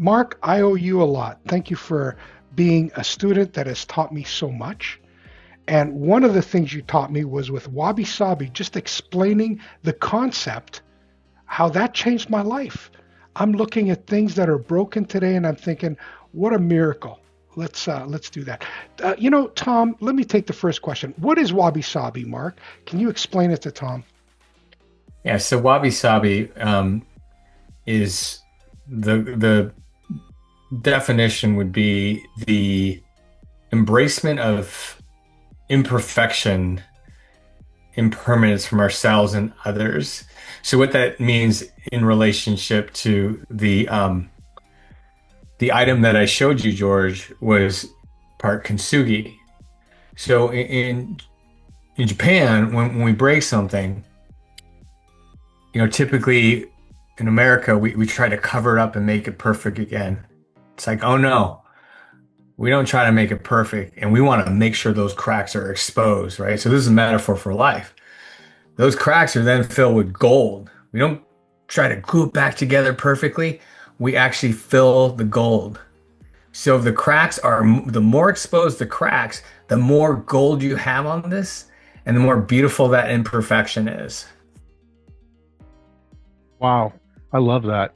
Mark, I owe you a lot. Thank you for being a student that has taught me so much. And one of the things you taught me was with Wabi Sabi, just explaining the concept, how that changed my life. I'm looking at things that are broken today and I'm thinking, what a miracle. Let's do that. Tom, let me take the first question. What is Wabi Sabi, Mark? Can you explain it to Tom? Yeah, so Wabi Sabi is the definition would be the embracement of imperfection, impermanence from ourselves and others. So what that means in relationship to the item that I showed you, George, was part Kintsugi. So in Japan, when we break something, typically in America, we try to cover it up and make it perfect again. It's like, oh no, we don't try to make it perfect, and we want to make sure those cracks are exposed, right? So this is a metaphor for life. Those cracks are then filled with gold. We don't try to glue it back together perfectly. We actually fill the gold. So the cracks are, the more exposed the cracks, the more gold you have on this, and the more beautiful that imperfection is. Wow, I love that.